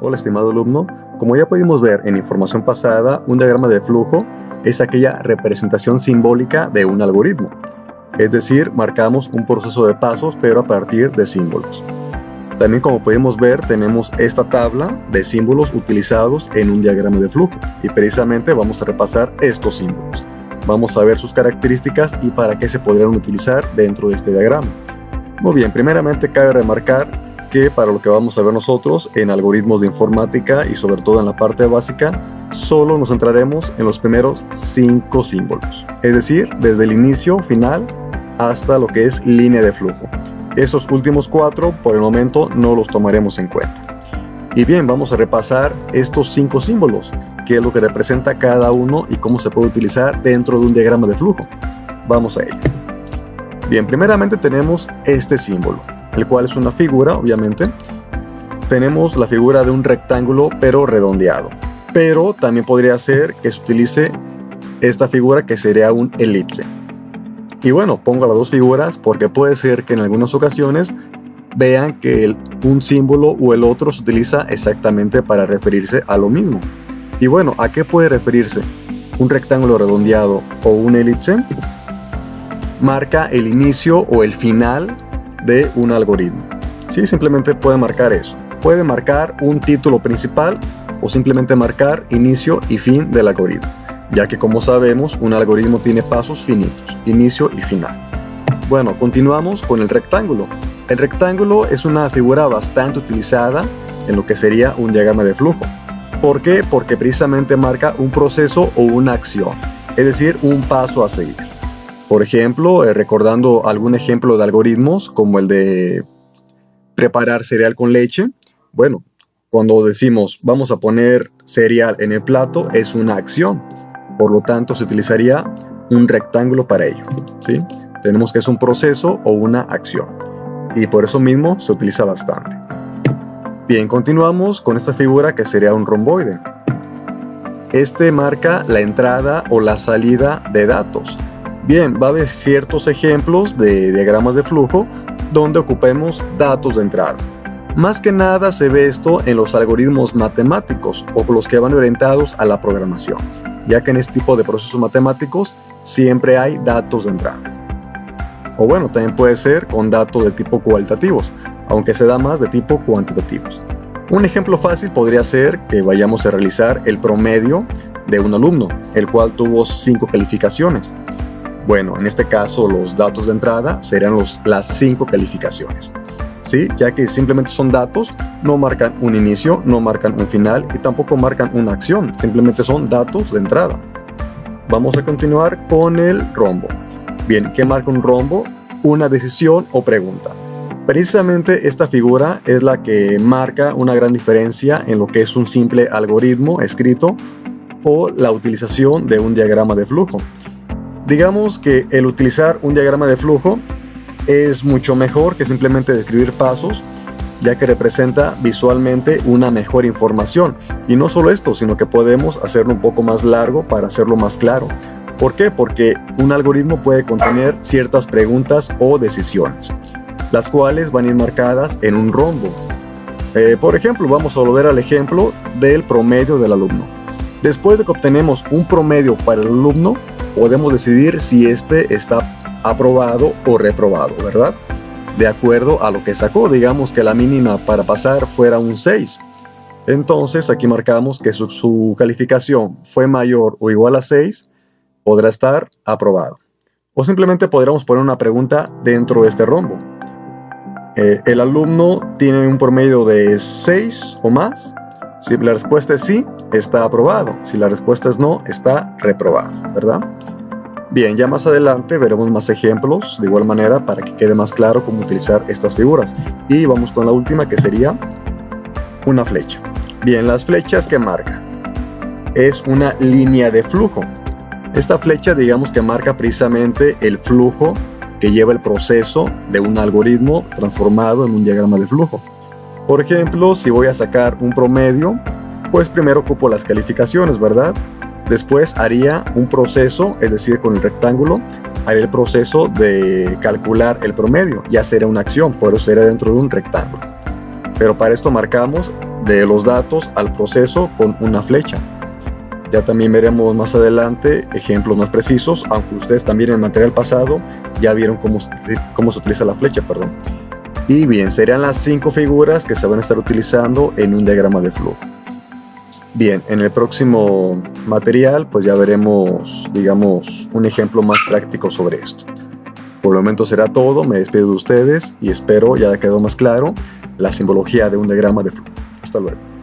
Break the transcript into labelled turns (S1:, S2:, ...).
S1: Hola estimado alumno, como ya pudimos ver en información pasada, un diagrama de flujo es aquella representación simbólica de un algoritmo. Es decir, marcamos un proceso de pasos pero a partir de símbolos. También como pudimos ver, tenemos esta tabla de símbolos utilizados en un diagrama de flujo y precisamente vamos a repasar estos símbolos. Vamos a ver sus características y para qué se podrían utilizar dentro de este diagrama. Muy bien, primeramente cabe remarcar que para lo que vamos a ver nosotros en algoritmos de informática y sobre todo en la parte básica, solo nos centraremos en los primeros 5 símbolos, es decir, desde el inicio, final, hasta lo que es línea de flujo. Esos últimos 4 por el momento no los tomaremos en cuenta. Y bien, vamos a repasar estos 5 símbolos, qué es lo que representa cada uno y cómo se puede utilizar dentro de un diagrama de flujo. Vamos a ello. Bien, primeramente tenemos este símbolo, el cual es una figura, obviamente. Tenemos la figura de un rectángulo pero redondeado, pero también podría ser que se utilice esta figura que sería un elipse. Y bueno, pongo las dos figuras porque puede ser que en algunas ocasiones vean que un símbolo o el otro se utiliza exactamente para referirse a lo mismo. Y bueno, ¿a qué puede referirse? ¿Un rectángulo redondeado o un elipse? Marca el inicio o el final de un algoritmo. Sí, simplemente puede marcar eso. Puede marcar un título principal o simplemente marcar inicio y fin del algoritmo, ya que como sabemos un algoritmo tiene pasos finitos, inicio y final. Bueno, continuamos con el rectángulo. El rectángulo es una figura bastante utilizada en lo que sería un diagrama de flujo. ¿Por qué? Porque precisamente marca un proceso o una acción, es decir, un paso a seguir. Por ejemplo, recordando algún ejemplo de algoritmos como el de preparar cereal con leche. Bueno, cuando decimos vamos a poner cereal en el plato es una acción. Por lo tanto, se utilizaría un rectángulo para ello, ¿sí? Tenemos que es un proceso o una acción. Y por eso mismo se utiliza bastante. Bien, continuamos con esta figura que sería un romboide. Este marca la entrada o la salida de datos. Bien, va a haber ciertos ejemplos de diagramas de flujo donde ocupemos datos de entrada. Más que nada se ve esto en los algoritmos matemáticos o los que van orientados a la programación, ya que en este tipo de procesos matemáticos siempre hay datos de entrada. O bueno, también puede ser con datos de tipo cualitativos, aunque se da más de tipo cuantitativos. Un ejemplo fácil podría ser que vayamos a realizar el promedio de un alumno, el cual tuvo 5 calificaciones. Bueno, en este caso los datos de entrada serían las 5 calificaciones. ¿Sí? Ya que simplemente son datos, no marcan un inicio, no marcan un final y tampoco marcan una acción, simplemente son datos de entrada. Vamos a continuar con el rombo. Bien, ¿qué marca un rombo? Una decisión o pregunta. Precisamente esta figura es la que marca una gran diferencia en lo que es un simple algoritmo escrito o la utilización de un diagrama de flujo. Digamos que el utilizar un diagrama de flujo es mucho mejor que simplemente describir pasos, ya que representa visualmente una mejor información. Y no solo esto, sino que podemos hacerlo un poco más largo para hacerlo más claro. ¿Por qué? Porque un algoritmo puede contener ciertas preguntas o decisiones, las cuales van a ir marcadas en un rombo. Por ejemplo, vamos a volver al ejemplo del promedio del alumno. Después de que obtenemos un promedio para el alumno, podemos decidir si este está aprobado o reprobado, ¿verdad? De acuerdo a lo que sacó, digamos que la mínima para pasar fuera un 6. Entonces aquí marcamos que su calificación fue mayor o igual a 6, podrá estar aprobado. O simplemente podríamos poner una pregunta dentro de este rombo. ¿El alumno tiene un promedio de 6 o más? Si la respuesta es sí, está aprobado. Si la respuesta es no, está reprobado, ¿verdad? Bien, ya más adelante veremos más ejemplos de igual manera para que quede más claro cómo utilizar estas figuras. Y vamos con la última, que sería una flecha. Bien, las flechas que marca es una línea de flujo. Esta flecha, digamos que marca precisamente el flujo que lleva el proceso de un algoritmo transformado en un diagrama de flujo. Por ejemplo, si voy a sacar un promedio, pues primero ocupo las calificaciones, ¿verdad? Después haría un proceso, es decir, con el rectángulo, haría el proceso de calcular el promedio. Ya sería una acción, por eso sería dentro de un rectángulo. Pero para esto marcamos de los datos al proceso con una flecha. Ya también veremos más adelante ejemplos más precisos, aunque ustedes también en el material pasado ya vieron cómo se utiliza la flecha, perdón. Y bien, serían las 5 figuras que se van a estar utilizando en un diagrama de flujo. Bien, en el próximo material pues ya veremos, digamos, un ejemplo más práctico sobre esto. Por el momento será todo, me despido de ustedes y espero ya haya quedado más claro la simbología de un diagrama de flujo. Hasta luego.